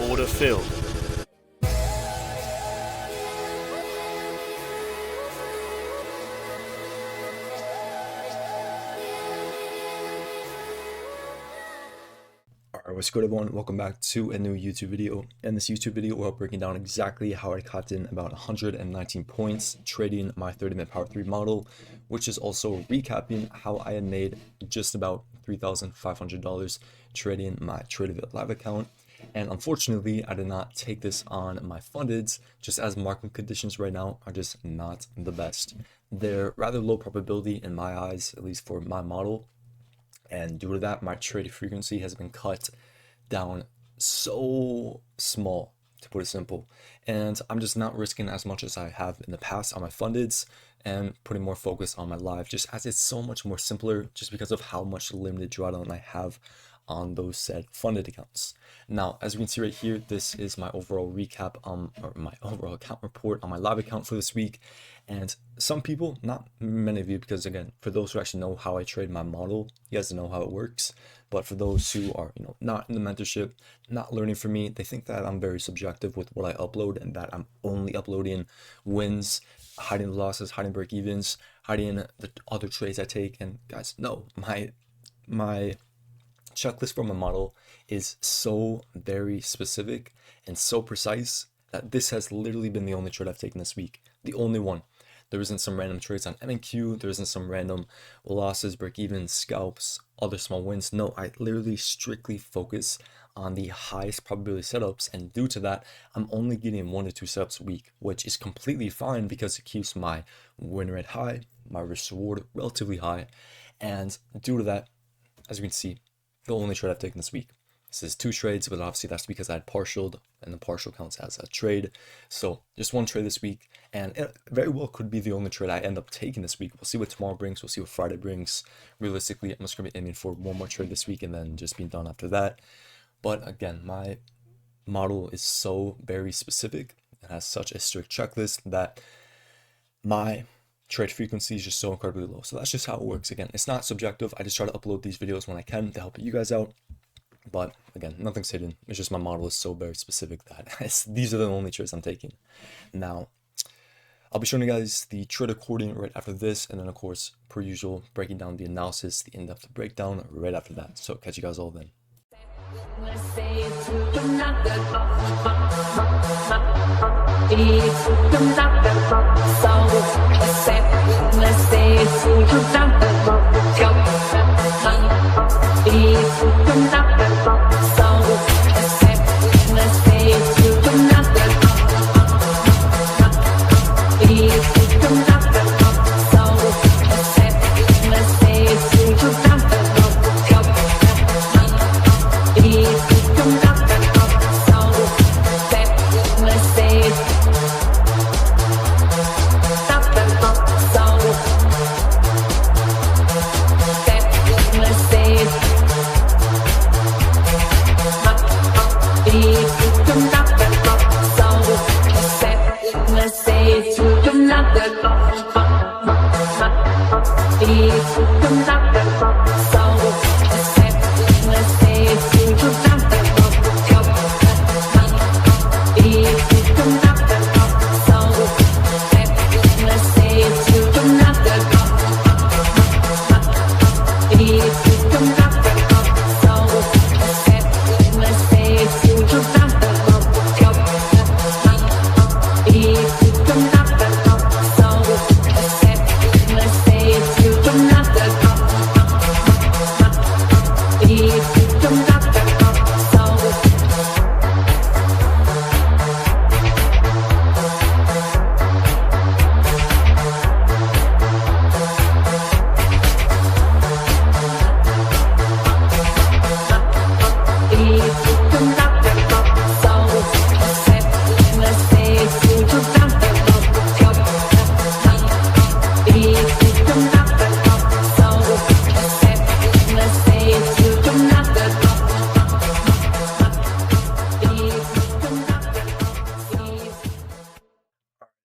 Order filled. Alright, what's good everyone? Welcome back to a new YouTube video. In this YouTube video, we're breaking down exactly how I caught in about 119 points trading my 30-minute Power 3 model, which is also recapping how I had made just about $3,500 trading my TradeVit live account. And unfortunately, I did not take this on my fundeds, just as market conditions right now are just not the best. They're rather low probability in my eyes, at least for my model. And due to that, my trade frequency has been cut down so small, to put it simple. And I'm just not risking as much as I have in the past on my fundeds and putting more focus on my live, just as it's so much more simpler just because of how much limited drawdown I have on those said funded accounts. Now, as we can see right here, this is my overall recap or my overall account report on my live account for this week. And some people, not many of you, because again, for those who actually know how I trade my model, you guys know how it works. But for those who are, not in the mentorship, not learning from me, they think that I'm very subjective with what I upload and that I'm only uploading wins, hiding the losses, hiding break evens, hiding the other trades I take. And guys, no, my checklist for my model is so very specific and so precise that this has literally been the only trade I've taken this week. The only one. There isn't some random trades on M&Q. There isn't some random losses, break-evens, scalps, other small wins. No, I literally strictly focus on the highest probability setups, and due to that, I'm only getting 1 to 2 setups a week, which is completely fine because it keeps my win rate high, my risk reward relatively high, and due to that, as you can see, the only trade I've taken this week. This is 2 trades, but obviously that's because I had partialed, and the partial counts as a trade. So just 1 trade this week, and it very well could be the only trade I end up taking this week. We'll see what tomorrow brings. We'll see what Friday brings. Realistically, I'm just going to be aiming for 1 more trade this week and then just being done after that. But again, my model is so very specific. It has such a strict checklist that my trade frequency is just so incredibly low. So that's just how it works. Again, it's not subjective. I just try to upload these videos when I can to help you guys out. But again, nothing's hidden. It's just my model is so very specific that these are the only trades I'm taking. Now, I'll be showing you guys the trade recording right after this. And then, of course, per usual, breaking down the analysis, the in-depth breakdown right after that. So catch you guys all then.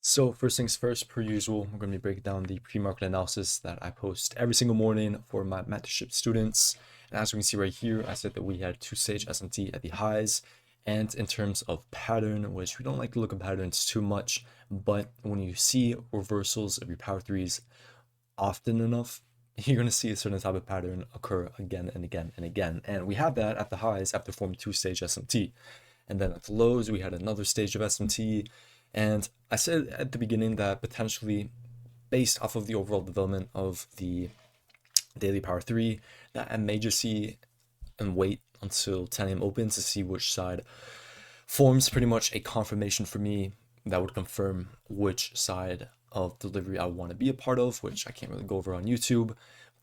So first things first, per usual, I'm going to be breaking down the pre-market analysis that I post every single morning for my mentorship students. And as we can see right here, I said that we had 2-stage S&T at the highs And in terms of pattern, which we don't like to look at patterns too much, but when you see reversals of your power threes often enough, you're going to see a certain type of pattern occur again and again and again. And we had that at the highs after forming two-stage SMT. And then at the lows, we had another stage of SMT. And I said at the beginning that potentially, based off of the overall development of the daily power 3, that I may just see and wait until 10 a.m. opens to see which side forms pretty much a confirmation for me that would confirm which side of delivery I want to be a part of, which I can't really go over on YouTube.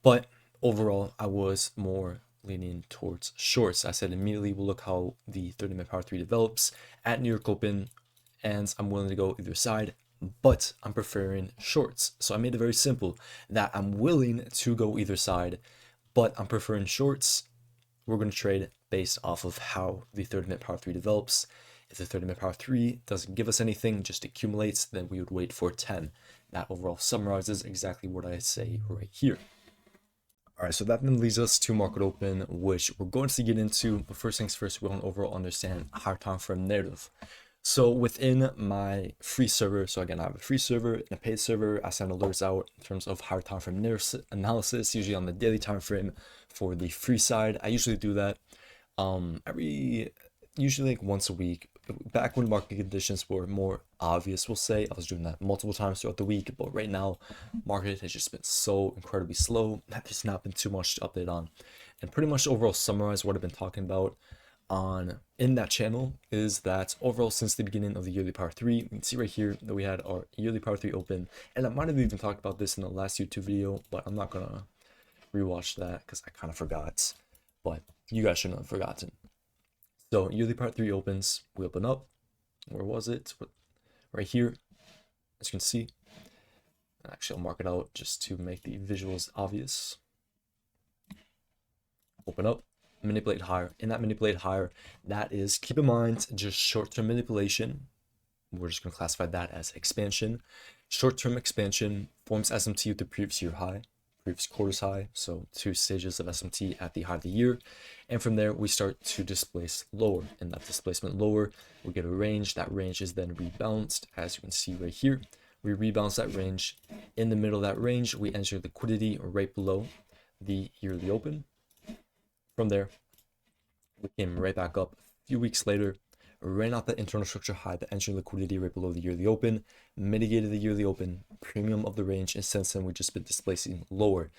But overall, I was more leaning towards shorts. I said immediately we'll look how the 30-minute power 3 develops at New York Open, and I'm willing to go either side, but I'm preferring shorts. So I made it very simple that I'm willing to go either side, but I'm preferring shorts. We're going to trade based off of how the 30-minute power 3 develops. If the 30-minute power 3 doesn't give us anything, just accumulates, then we would wait for 10. That overall summarizes exactly what I say right here. All right, so that then leads us to market open, which we're going to get into. But first things first, we want to overall understand higher time frame narrative. So within my free server, so again, I have a free server and a paid server. I send alerts out in terms of higher time frame analysis, usually on the daily time frame for the free side. I usually do that usually like once a week. Back when market conditions were more obvious, we'll say, I was doing that multiple times throughout the week. But right now, market has just been so incredibly slow that there's not been too much to update on. And pretty much overall summarize what I've been talking about in that channel is that overall since the beginning of the yearly power 3, you can see right here that we had our yearly power 3 open, and I might have even talked about this in the last YouTube video, but I'm not gonna rewatch that because I kind of forgot, but you guys shouldn't have forgotten. So yearly power 3 opens, we open up, where was it? Right here, as you can see. Actually, I'll mark it out just to make the visuals obvious. Open up, manipulate higher. In that manipulate higher, that is, keep in mind, just short-term manipulation. We're just going to classify that as expansion. Short-term expansion forms SMT with the previous year high, previous quarter's high, so 2 stages of SMT at the high of the year. And from there, we start to displace lower. In that displacement lower, we get a range. That range is then rebalanced, as you can see right here. We rebalance that range. In the middle of that range, we enter liquidity right below the yearly open. From there, we came right back up a few weeks later, ran out the internal structure high, the entry liquidity right below the yearly open, mitigated the yearly open, premium of the range, and since then we've just been displacing lower.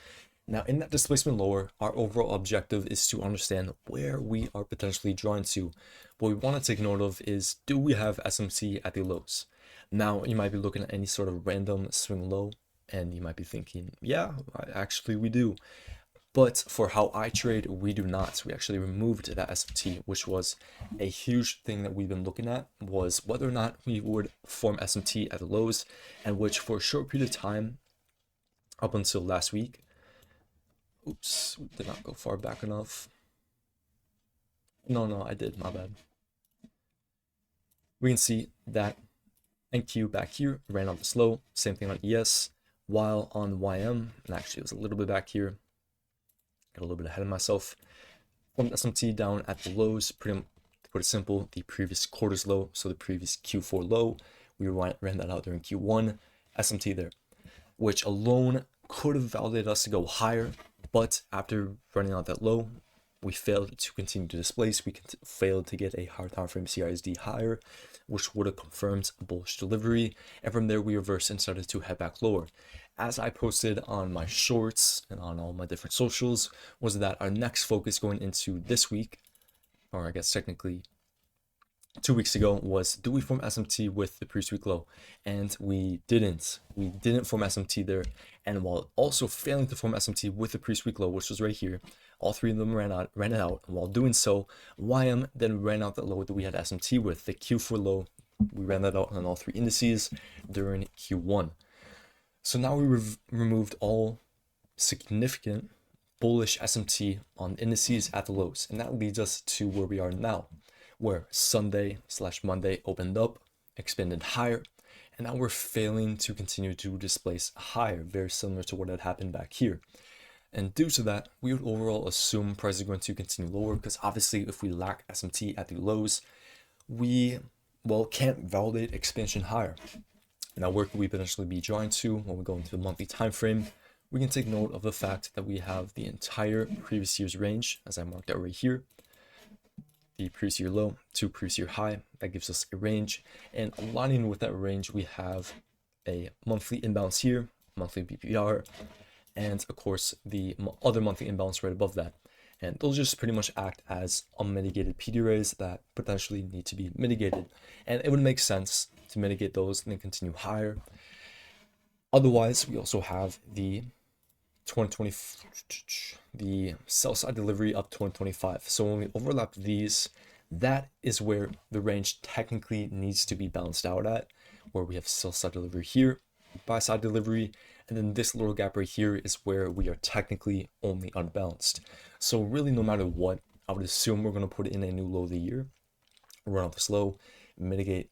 Now in that displacement lower, our overall objective is to understand where we are potentially drawn to. What we want to take note of is, do we have SMT at the lows? Now you might be looking at any sort of random swing low, and you might be thinking, yeah, actually we do. But for how I trade, we do not. We actually removed that SMT, which was a huge thing that we've been looking at, was whether or not we would form SMT at the lows, and which for a short period of time, up until last week, oops, did not go far back enough. No, I did, my bad. We can see that NQ back here ran off the slow, same thing on ES, while on YM, and actually it was a little bit back here, got a little bit ahead of myself, formed SMT down at the lows, to put it simple, the previous quarter's low, so the previous Q4 low, we ran that out during Q1, SMT there, which alone could have validated us to go higher, but after running out that low, we failed to continue to displace. We failed to get a higher time frame CISD higher, which would have confirmed bullish delivery, and from there we reversed and started to head back lower. As I posted on my shorts and on all my different socials, was that our next focus going into this week, or I guess technically 2 weeks ago, was, do we form SMT with the previous week low? And we didn't. We didn't form SMT there. And while also failing to form SMT with the previous week low, which was right here, all three of them ran it out. And while doing so, YM then ran out that low that we had SMT with, the Q4 low. We ran that out on all 3 indices during Q1. So now we removed all significant bullish SMT on indices at the lows. And that leads us to where we are now, where Sunday/Monday opened up, expanded higher, and now we're failing to continue to displace higher, very similar to what had happened back here. And due to that, we would overall assume price is going to continue lower, because obviously if we lack SMT at the lows, we, well, can't validate expansion higher. Now, where could we potentially be drawing to when we go into the monthly time frame? We can take note of the fact that we have the entire previous year's range, as I marked out right here, the previous year low to previous year high. That gives us a range, and aligning with that range, we have a monthly imbalance here, monthly BPR, and of course the other monthly imbalance right above that. And those just pretty much act as unmitigated PD rays that potentially need to be mitigated, and it would make sense to mitigate those and then continue higher. Otherwise, we also have the 2020, the sell side delivery up 2025. So when we overlap these, that is where the range technically needs to be balanced out at, where we have sell side delivery here, buy side delivery, and then this little gap right here is where we are technically only unbalanced. So really, no matter what, I would assume we're going to put in a new low of the year, run out this low, mitigate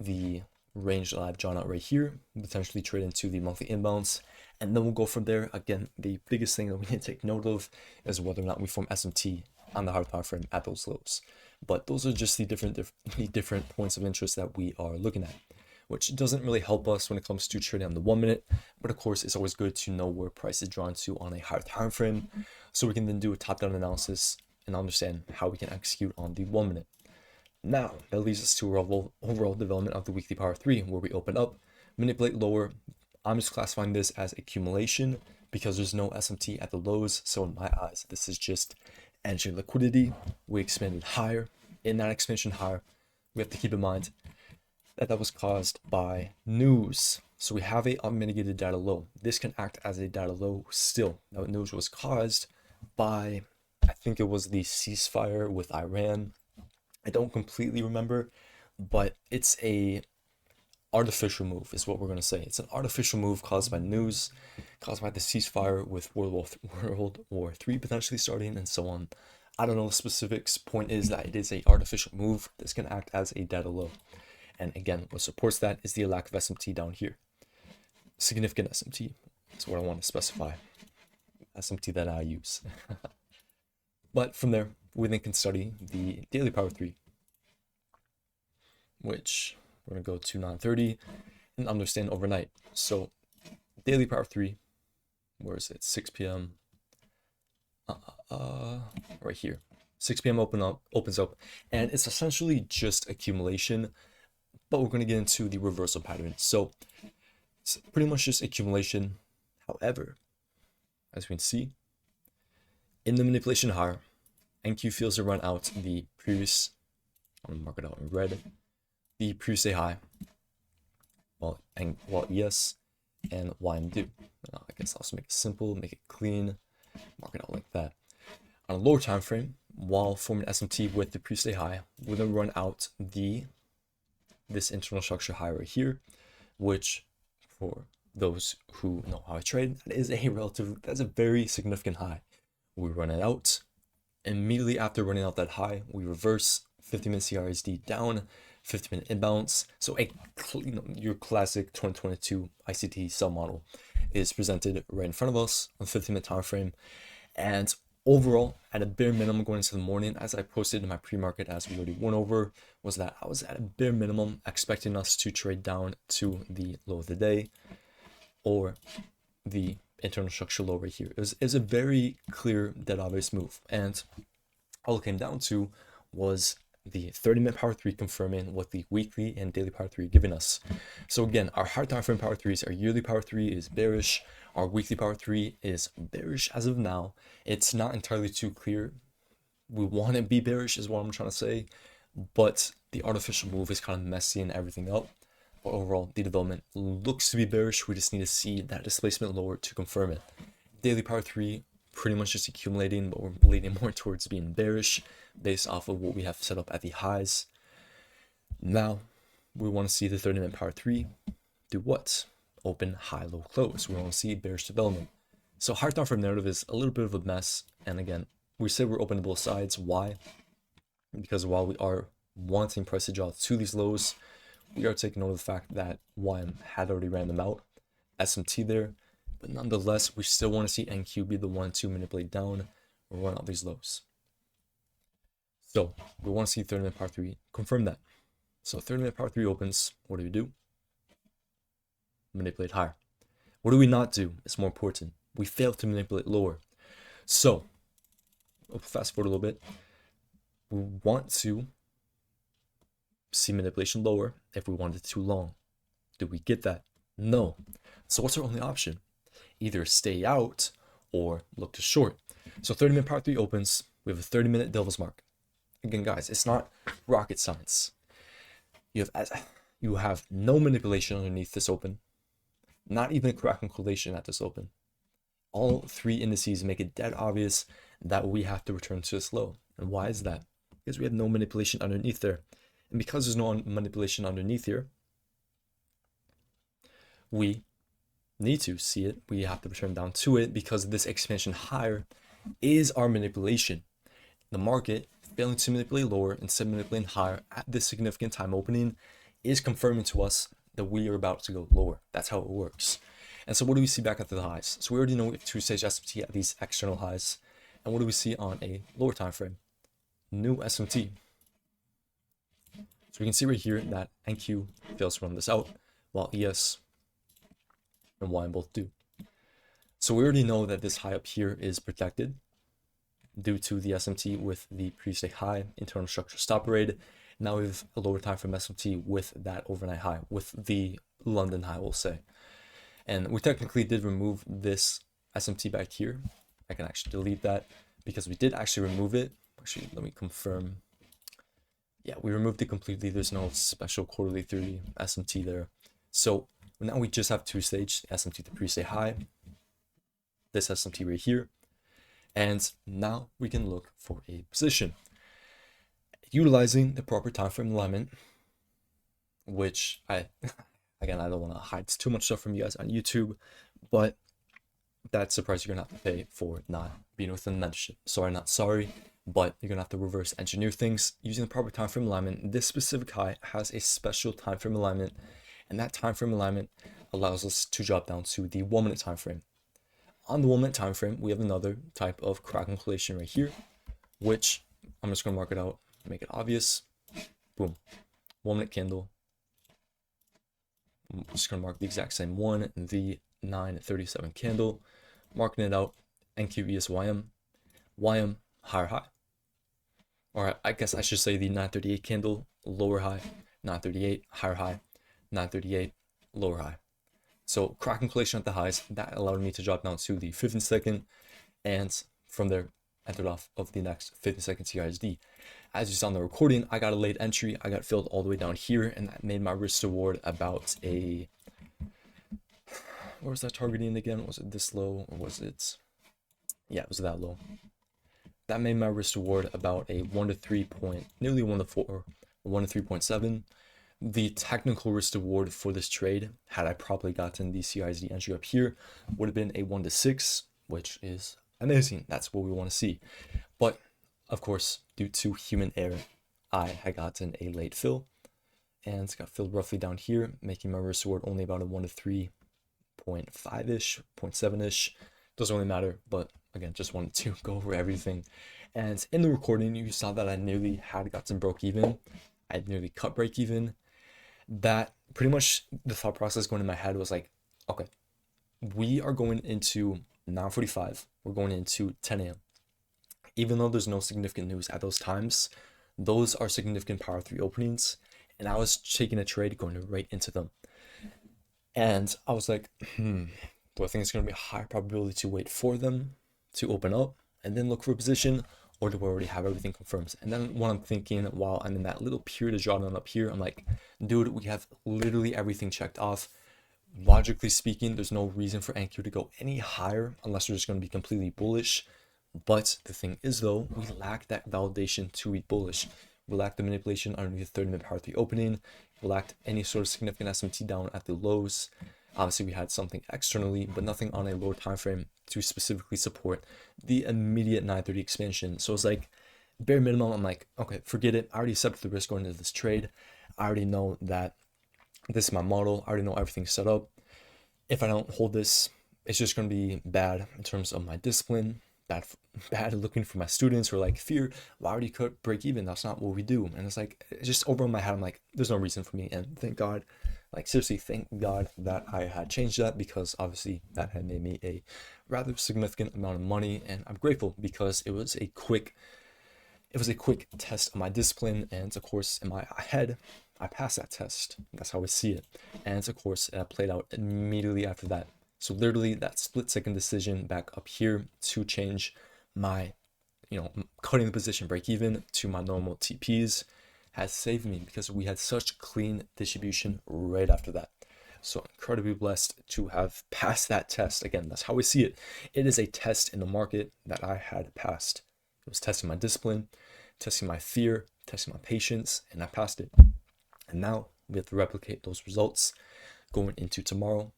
the range that I've drawn out right here, potentially trade into the monthly imbalance, and then we'll go from there. Again, the biggest thing that we need to take note of is whether or not we form SMT on the higher time frame at those lows. But those are just the different points of interest that we are looking at, which doesn't really help us when it comes to trading on the 1 minute. But of course, it's always good to know where price is drawn to on a higher time frame, so we can then do a top-down analysis and understand how we can execute on the 1 minute. Now, that leads us to our overall development of the weekly power 3, where we open up, manipulate lower. I'm just classifying this as accumulation because there's no SMT at the lows. So in my eyes, this is just entry liquidity. We expanded higher. In that expansion higher, we have to keep in mind that that was caused by news. So we have a unmitigated data low. This can act as a data low still. Now, news was caused by, I think it was the ceasefire with Iran. I don't completely remember, but it's a artificial move is what we're going to say. It's an artificial move caused by news, caused by the ceasefire with World War III potentially starting, and so on. I don't know the specifics. Point is that it is an artificial move. This can act as a data low. And again, what supports that is the lack of SMT down here. Significant SMT is what I want to specify. SMT that I use. But from there, we then can study the daily power 3, which we're going to go to 9:30 and understand overnight. So daily power 3, where is it? 6 p.m. Right here. 6 p.m. opens up, and it's essentially just accumulation, but we're going to get into the reversal pattern. So it's pretty much just accumulation. However, as we can see, in the manipulation higher, NQ fails to run out the previous, I'm going to mark it out in red, the previous day high, well, yes, and YM do. I guess I'll also make it simple, make it clean, mark it out like that. On a lower time frame, while forming SMT with the previous day high, we're going to run out this internal structure high right here, which for those who know how I trade, that's a very significant high. We run it out. Immediately after running out that high, we reverse 50-minute CRSD down, 50-minute imbalance. So your classic 2022 ICT sell model is presented right in front of us on 50-minute time frame. And overall, at a bare minimum going into the morning, as I posted in my pre-market, as we already went over, was that I was at a bare minimum expecting us to trade down to the low of the day or the internal structure low right here. It was a very clear, dead obvious move, and all it came down to was the 30-minute power 3 confirming what the weekly and daily power 3 are giving us. So again, our higher time frame power 3s, our yearly power 3 is bearish, our weekly power 3 is bearish as of now. It's not entirely too clear. We want to be bearish is what I'm trying to say, but the artificial move is kind of messing everything up. But overall, the development looks to be bearish. We just need to see that displacement lower to confirm it. Daily power 3 pretty much just accumulating, but we're leaning more towards being bearish based off of what we have set up at the highs. Now we want to see the 30-minute power 3 do what? Open, high, low, close. We want to see bearish development. So higher time frame narrative is a little bit of a mess. And again, we say we're open to both sides. Why? Because while we are wanting price to draw to these lows, we are taking note of the fact that YM had already ran them out, SMT there, but nonetheless, we still want to see NQ be the one to manipulate down or run out these lows. So we want to see 30-minute power 3 confirm that. So 30-minute power 3 opens. What do? Manipulate higher. What do we not do? It's more important. We fail to manipulate lower. So we'll fast forward a little bit. We want to see manipulation lower if we want it too long. Do we get that? No. So what's our only option? Either stay out or look to short. So 30-minute power 3 opens. We have a 30-minute devil's mark. Again, guys, it's not rocket science. You have no manipulation underneath this open. Not even a cracking correlation at this open. All three indices make it dead obvious that we have to return to this low. And why is that? Because we have no manipulation underneath there. And because there's no manipulation underneath here, we need to see it. We have to return down to it because this expansion higher is our manipulation. The market failing to manipulate lower instead of manipulating higher at this significant time opening is confirming to us that we are about to go lower. That's how it works. And so what do we see back at the highs? So we already know we have two-stage SMT at these external highs. And what do we see on a lower time frame? New SMT. So we can see right here that NQ fails to run this out, while ES and YM both do. So we already know that this high up here is protected due to the SMT with the previous day high, internal structure stop rate. Now we have a lower time frame SMT with that overnight high, with the London high, we'll say. And we technically did remove this SMT back here. I can actually delete that because we did actually remove it. Actually, let me confirm. Yeah, we removed it completely. There's no special quarterly 30 SMT there. So now we just have two-stage SMT to previous day high, this SMT right here. And now we can look for a position. Utilizing the proper time frame alignment, which again, I don't want to hide too much stuff from you guys on YouTube, but that's the price you're going to have to pay for not being within the mentorship. Sorry, not sorry, but you're going to have to reverse engineer things using the proper time frame alignment. This specific high has a special time frame alignment, and that time frame alignment allows us to drop down to the 1 minute time frame. On the 1 minute time frame, we have another type of cracking correlation right here, which I'm just going to mark it out, make it obvious. Boom. 1 minute candle. I'm just going to mark the exact same one, the 937 candle, marking it out, NQESYM, YM, higher high. Or I guess I should say the 938 candle, lower high, 938, higher high, 938, lower high. So cracking correlation at the highs, that allowed me to drop down to the 15 second, and from there, entered off of the next 15 second CISD. As you saw in the recording, I got a late entry. I got filled all the way down here, and that made my risk reward about a, where was that targeting again? Was it this low, or was it, yeah, it was that low. That made my risk reward about a 1 to 3 point, nearly 1 to 4, 1 to 3.7. The technical risk reward for this trade, had I probably gotten the CISD entry up here, would have been a 1 to 6, which is amazing. That's what we want to see. But of course, due to human error, I had gotten a late fill and got filled roughly down here, making my risk reward only about a 1 to 3.5-ish, 0.7-ish. Doesn't really matter, but again, just wanted to go over everything. And in the recording, you saw that I nearly had gotten broke even. I had nearly cut break even. That pretty much the thought process going in my head was like, okay, we are going into 9:45. We're going into 10 a.m. Even though there's no significant news at those times, those are significant power 3 openings. And I was taking a trade going right into them. And I was like, do I think it's going to be a high probability to wait for them to open up and then look for a position? Or do I already have everything confirmed? And then what I'm thinking while I'm in that little period of drawdown up here, I'm like, dude, we have literally everything checked off. Logically speaking, there's no reason for NQ to go any higher unless they're just going to be completely bullish. But the thing is, though, we lack that validation to be bullish. We lack the manipulation underneath the 30-minute power 3 opening. We lacked any sort of significant SMT down at the lows. Obviously, we had something externally, but nothing on a lower time frame to specifically support the immediate 930 expansion. So it's like, bare minimum, I'm like, okay, forget it. I already accepted the risk going into this trade. I already know that this is my model. I already know everything's set up. If I don't hold this, it's just going to be bad in terms of my discipline, bad looking for my students who are like, Fear, why would you cut break even? That's not what we do. And it's like, it's just over in my head, I'm like, there's no reason for me. And thank God, like seriously, thank God that I had changed that, because obviously that had made me a rather significant amount of money. And I'm grateful because it was a quick test of my discipline. And of course, in my head, I passed that test. That's how I see it. And of course, it played out immediately after that. So literally that split-second decision back up here to change my, cutting the position break even to my normal TPs has saved me, because we had such clean distribution right after that. So incredibly blessed to have passed that test. Again, that's how we see it. It is a test in the market that I had passed. It was testing my discipline, testing my fear, testing my patience, and I passed it. And now we have to replicate those results going into tomorrow,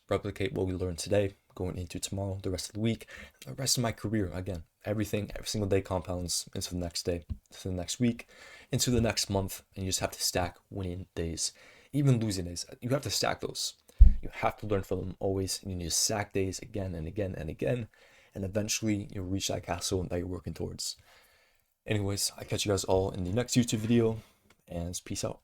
replicate what we learned today going into tomorrow, the rest of the week, the rest of my career. Again, every single day compounds into the next day, to the next week, into the next month, and you just have to stack winning days, even losing days. You have to stack those. You have to learn from them always. You need to stack days again and again and again, and eventually you'll reach that castle that you're working towards. Anyways, I catch you guys all in the next YouTube video, and peace out.